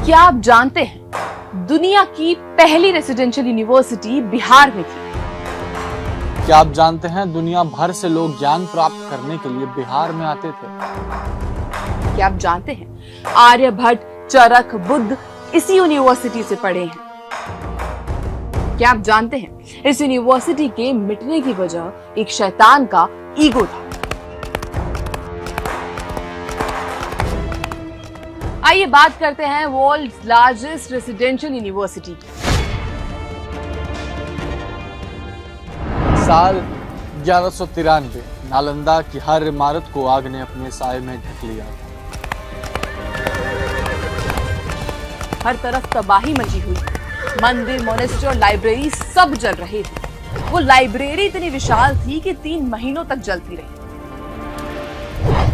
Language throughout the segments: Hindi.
क्या आप जानते हैं दुनिया की पहली रेसिडेंशियल यूनिवर्सिटी बिहार में थी? क्या आप जानते हैं दुनिया भर से लोग ज्ञान प्राप्त करने के लिए बिहार में आते थे? क्या आप जानते हैं आर्यभट्ट, चरक, बुद्ध इसी यूनिवर्सिटी से पढ़े हैं? क्या आप जानते हैं इस यूनिवर्सिटी के मिटने की वजह एक शैतान का ईगो था? आइए बात करते हैं वर्ल्ड्स लार्जेस्ट रेसिडेंशियल यूनिवर्सिटी की। साल 1193 नालंदा की हर इमारत को आग ने अपने साए में ढक लिया। हर तरफ तबाही मची हुई, मंदिर, मोनेस्ट्री और लाइब्रेरी सब जल रहे थे। वो लाइब्रेरी इतनी विशाल थी कि 3 महीनों तक जलती रही।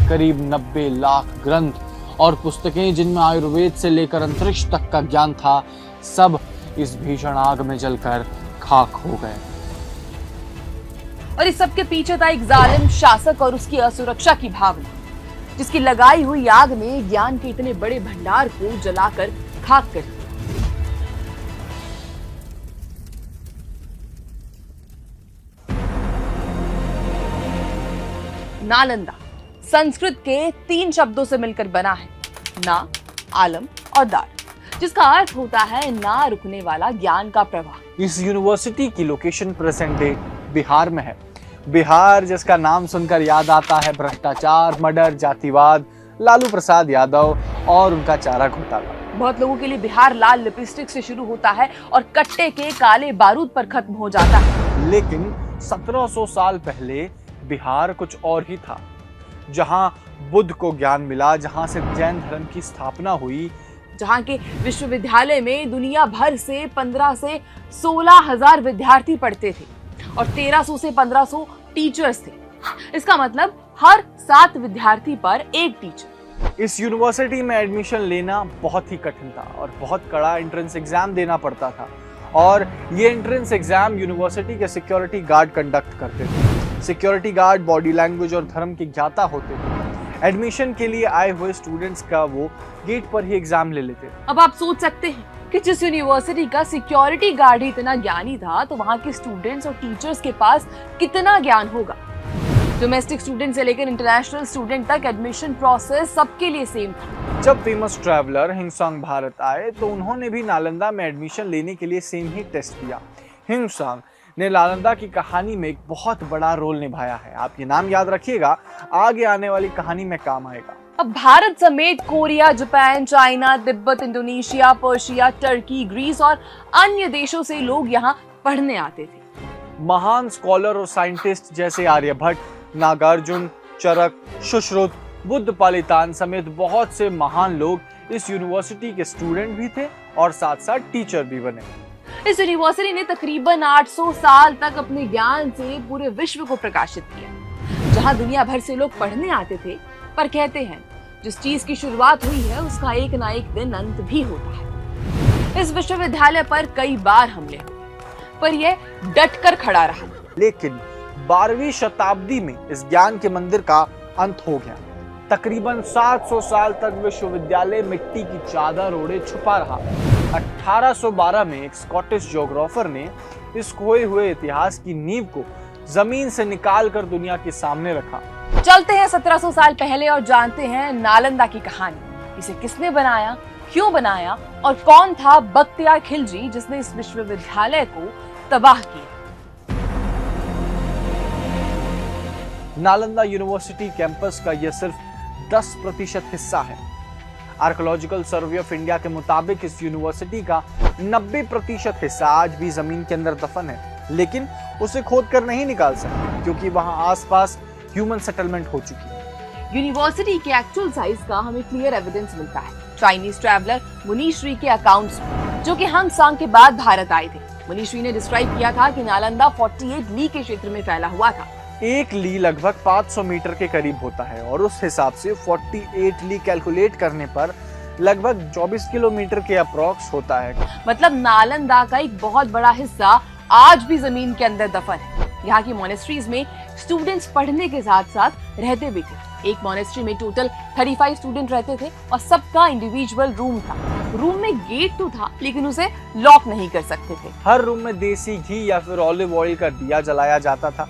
करीब 90 लाख ग्रंथ और पुस्तकें जिनमें आयुर्वेद से लेकर अंतरिक्ष तक का ज्ञान था, सब इस भीषण आग में जलकर खाक हो गए। और इस सब के पीछे था एक जालिम शासक और उसकी असुरक्षा की भावना, जिसकी लगाई हुई आग ने ज्ञान के इतने बड़े भंडार को जलाकर खाक कर दिया। नालंदा संस्कृत के 3 शब्दों से मिलकर बना है, ना, आलम और दार, जिसका अर्थ होता है ना रुकने वाला ज्ञान का प्रवाह। इस यूनिवर्सिटी की लोकेशन प्रेजेंट डे बिहार में है। बिहार जिसका नाम सुनकर याद आता है भ्रष्टाचार, मर्डर, जातिवाद, लालू प्रसाद यादव और उनका चारा घोटाला। बहुत लोगों के लिए बिहार लाल लिपस्टिक से शुरू होता है और कट्टे के काले बारूद पर खत्म हो जाता है। लेकिन 1700 साल पहले बिहार कुछ और ही था, जहां बुद्ध को ज्ञान मिला, जहां से जैन धर्म की स्थापना हुई, जहां के विश्वविद्यालय में दुनिया भर से 15 से 16 हजार विद्यार्थी पढ़ते थे और 1300 से 1500 टीचर्स थे। इसका मतलब हर 7 विद्यार्थी पर एक टीचर। इस यूनिवर्सिटी में एडमिशन लेना बहुत ही कठिन था और बहुत कड़ा एंट्रेंस एग्जाम देना पड़ता था, और ये एंट्रेंस एग्जाम यूनिवर्सिटी के सिक्योरिटी गार्ड कंडक्ट करते थे। सिक्योरिटी गार्ड बॉडी लैंग्वेज और धर्म के ज्ञाता होते थे। एडमिशन के लिए आए हुए स्टूडेंट्स का वो गेट पर ही एग्जाम ले लेते। अब आप सोच सकते हैं कि जिस यूनिवर्सिटी का सिक्योरिटी गार्ड ही इतना ज्ञानी था, तो वहां के स्टूडेंट्स और टीचर्स के पास कितना ज्ञान होगा। डोमेस्टिक स्टूडेंट से लेकर इंटरनेशनल स्टूडेंट तक एडमिशन प्रोसेस सबके लिए सेम था। जब फेमस ट्रैवलर हिंगसांग भारत आए तो उन्होंने भी नालंदा में एडमिशन लेने के लिए सेम ही टेस्ट किया। हिंगसांग ने नालंदा की कहानी में एक बहुत बड़ा रोल निभाया है। आप ये नाम याद रखिएगा, आगे आने वाली कहानी में काम आएगा। अब भारत समेत Korea, Japan, China, Tibet, Indonesia, Persia, Turkey, Greece और अन्य देशों से लोग यहाँ पढ़ने आते थे। महान स्कॉलर और साइंटिस्ट जैसे आर्यभट्ट, नागार्जुन, चरक, सुश्रुत, बुद्ध पालितान समेत बहुत से महान लोग इस यूनिवर्सिटी के स्टूडेंट भी थे और साथ साथ टीचर भी बने। इस यूनिवर्सिटी ने तकरीबन 800 साल तक अपने ज्ञान से पूरे विश्व को प्रकाशित किया, जहां दुनिया भर से लोग पढ़ने आते थे। पर कहते हैं जिस चीज की शुरुआत हुई है उसका एक ना एक दिन अंत भी होता है। इस विश्वविद्यालय पर कई बार हमले हुए, पर यह डटकर खड़ा रहा। लेकिन 12वीं शताब्दी में इस ज्ञान के मंदिर का अंत हो गया। तकरीबन 700 साल तक विश्वविद्यालय मिट्टी की चादर ओढ़े छुपा रहा। 1812 में एक स्कॉटिश ज्योग्राफर ने इस खोए हुए इतिहास की नींव को जमीन से निकालकर दुनिया के सामने रखा। चलते हैं 1700 साल पहले और जानते हैं नालंदा की कहानी। इसे किसने बनाया, क्यों बनाया और कौन था बख्तियार खिलजी जिसने इस विश्वविद्यालय को तबाह किया। नालंदा यूनिवर्सिटी कैंपस का यह सिर्फ 10% हिस्सा है। आर्कियोलॉजिकल सर्वे ऑफ इंडिया के मुताबिक इस यूनिवर्सिटी का 90% हिस्सा आज भी जमीन के अंदर दफन है, लेकिन उसे खोद कर नहीं निकाल सकते क्योंकि वहां आसपास ह्यूमन सेटलमेंट हो चुकी है। यूनिवर्सिटी के एक्चुअल साइज का हमें क्लियर एविडेंस मिलता है चाइनीज ट्रैवलर मुनीश्री के अकाउंट्स में, जो कि हिंगसांग के बाद भारत आए थे। मुनीश्री ने डिस्क्राइब किया था कि नालंदा 48 ली के क्षेत्र में फैला हुआ था। एक ली लगभग 500 मीटर के करीब होता है और उस हिसाब से 48 ली कैलकुलेट करने पर लगभग 24 किलोमीटर के अप्रॉक्स होता है। मतलब नालंदा का एक बहुत बड़ा हिस्सा आज भी जमीन के अंदर दफन है। यहाँ की मोनेस्ट्रीज में स्टूडेंट्स पढ़ने के साथ साथ रहते भी थे। एक मोनेस्ट्री में टोटल 35 स्टूडेंट रहते थे और सबका इंडिविजुअल रूम था। रूम में गेट तो था लेकिन उसे लॉक नहीं कर सकते थे। हर रूम में देसी घी या फिर ऑलिव ऑयल का दिया जलाया जाता था।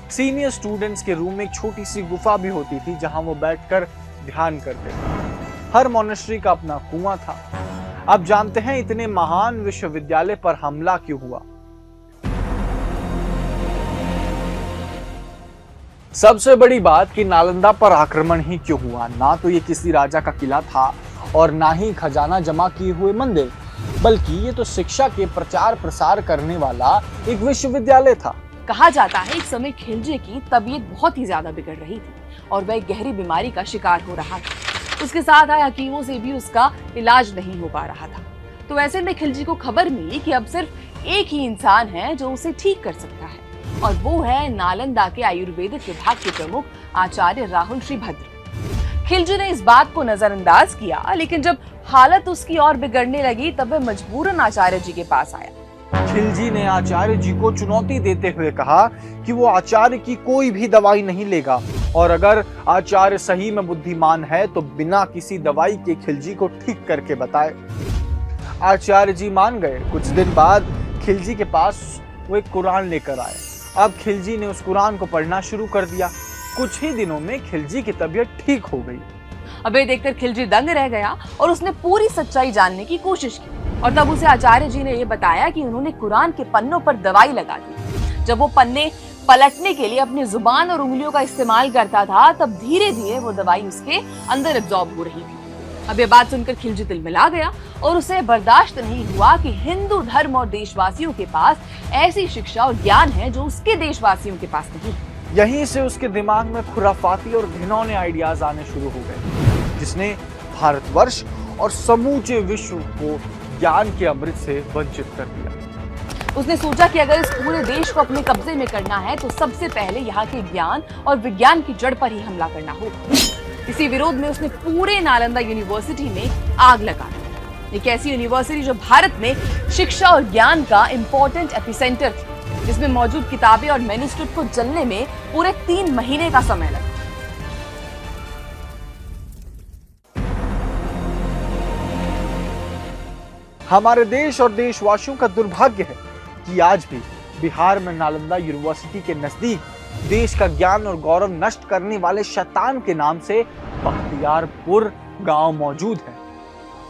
सीनियर स्टूडेंट्स के रूम में एक छोटी सी गुफा भी होती थी जहां वो बैठकर ध्यान करते थे। हर मोनेस्ट्री का अपना कुआं था। अब जानते हैं इतने महान विश्वविद्यालय पर हमला क्यों हुआ। सबसे बड़ी बात कि नालंदा पर आक्रमण ही क्यों हुआ। ना तो ये किसी राजा का किला था और ना ही खजाना जमा किए हुए मंदिर, बल्कि ये तो शिक्षा के प्रचार प्रसार करने वाला एक विश्वविद्यालय था। कहा जाता है एक समय खिलजी की तबीयत बहुत ही ज्यादा बिगड़ रही थी और वह एक गहरी बीमारी का शिकार हो रहा था। उसके साथ आए हकीमों से भी उसका इलाज नहीं हो पा रहा था। तो ऐसे में खिलजी को खबर मिली कि अब सिर्फ एक ही इंसान है जो उसे ठीक कर सकता है और वो है नालंदा के आयुर्वेदिक विभाग के प्रमुख आचार्य राहुल श्रीभद्र। खिलजी ने इस बात को नजरअंदाज किया, लेकिन जब हालत उसकी और बिगड़ने लगी तब वह मजबूरन आचार्य जी के पास आया। खिलजी ने आचार्य जी को चुनौती देते हुए कहा कि वो आचार्य की कोई भी दवाई नहीं लेगा और अगर आचार्य सही में बुद्धिमान है तो बिना किसी दवाई के खिलजी को ठीक करके बताए। आचार्य जी मान गए। कुछ दिन बाद खिलजी के पास वो एक कुरान लेकर आए। अब खिलजी ने उस कुरान को पढ़ना शुरू कर दिया। कुछ ही दिनों में खिलजी की तबीयत ठीक हो गई। अब ये देखकर खिलजी दंग रह गया और उसने पूरी सच्चाई जानने की कोशिश की और तब उसे आचार्य जी ने ये बताया कि उन्होंने कुरान के पन्नों पर दवाई लगा दी। जब वो पन्ने पलटने के लिए अपनी जुबान और उंगलियों का इस्तेमाल करता था तब धीरे धीरे वो दवाई उसके अंदर एब्जॉर्ब हो रही थी। अब ये बात सुनकर खिलजी तिलमिला गया और उसे बर्दाश्त नहीं हुआ कि हिंदू धर्म और देशवासियों के पास ऐसी शिक्षा और ज्ञान है जो उसके देशवासियों के पास नहीं है। यहीं से उसके दिमाग में खुराफाती और घिनौने आइडियाज आने शुरू हो गए, जिसने भारतवर्ष और समूचे विश्व को ज्ञान के अमृत से वंचित कर दिया। उसने सोचा कि अगर इस पूरे देश को अपने कब्जे में करना है तो सबसे पहले यहाँ के ज्ञान और विज्ञान की जड़ पर ही हमला करना होगा। इसी विरोध में उसने पूरे नालंदा यूनिवर्सिटी में आग लगा दी। एक ऐसी यूनिवर्सिटी जो भारत में शिक्षा और ज्ञान का इंपॉर्टेंट एपिसेंटर थी, जिसमें मौजूद किताबें और मैन्युस्क्रिप्ट को जलने में पूरे 3 महीने का समय लगा। हमारे देश और देशवासियों का दुर्भाग्य है कि आज भी बिहार में नालंदा यूनिवर्सिटी के नजदीक देश का ज्ञान और गौरव नष्ट करने वाले शैतान के नाम से बख्तियारपुर गांव मौजूद है।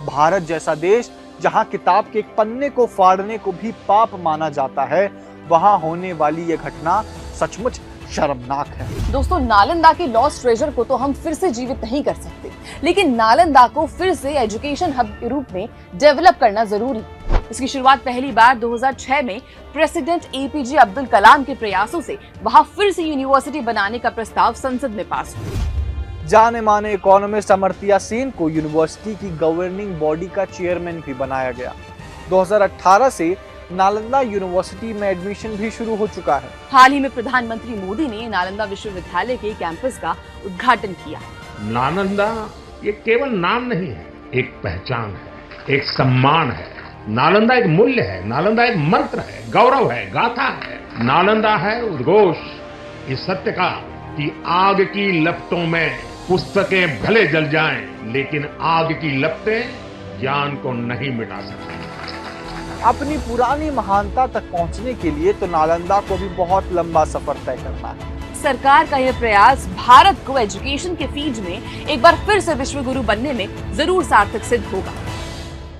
भारत जैसा देश जहां किताब के एक पन्ने को फाड़ने को भी पाप माना जाता है, वहां होने वाली यह घटना सचमुच शर्मनाक है। दोस्तों, नालंदा के लॉस्ट ट्रेजर को तो हम फिर से जीवित नहीं कर सकते, लेकिन नालंदा को फिर से एजुकेशन हब के रूप में डेवलप करना जरूरी है। इसकी शुरुआत पहली बार 2006 में प्रेसिडेंट एपीजे अब्दुल कलाम के प्रयासों से वहां फिर से यूनिवर्सिटी बनाने का प्रस्ताव संसद में पास हुआ। जाने माने इकोनॉमिस्ट अमर्त्य सेन को यूनिवर्सिटी की गवर्निंग बॉडी का चेयरमैन भी बनाया गया। 2018 से नालंदा यूनिवर्सिटी में एडमिशन भी शुरू हो चुका है। हाल ही में प्रधानमंत्री मोदी ने नालंदा विश्वविद्यालय के कैंपस का उद्घाटन किया। नालंदा ये केवल नाम नहीं है, एक पहचान है, एक सम्मान है। नालंदा एक मूल्य है, नालंदा एक मंत्र है, गौरव है, गाथा है। नालंदा है उद्घोष इस सत्य का कि आग की लपटों में पुस्तकें भले जल जाएं, लेकिन आग की लपटें ज्ञान को नहीं मिटा सकती। अपनी पुरानी महानता तक पहुंचने के लिए तो नालंदा को भी बहुत लंबा सफर तय करना है। सरकार का यह प्रयास भारत को एजुकेशन के फील्ड में एक बार फिर से विश्व गुरु बनने में जरूर सार्थक सिद्ध होगा।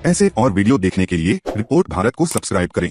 ऐसे और वीडियो देखने के लिए रिपोर्ट भारत को सब्सक्राइब करें।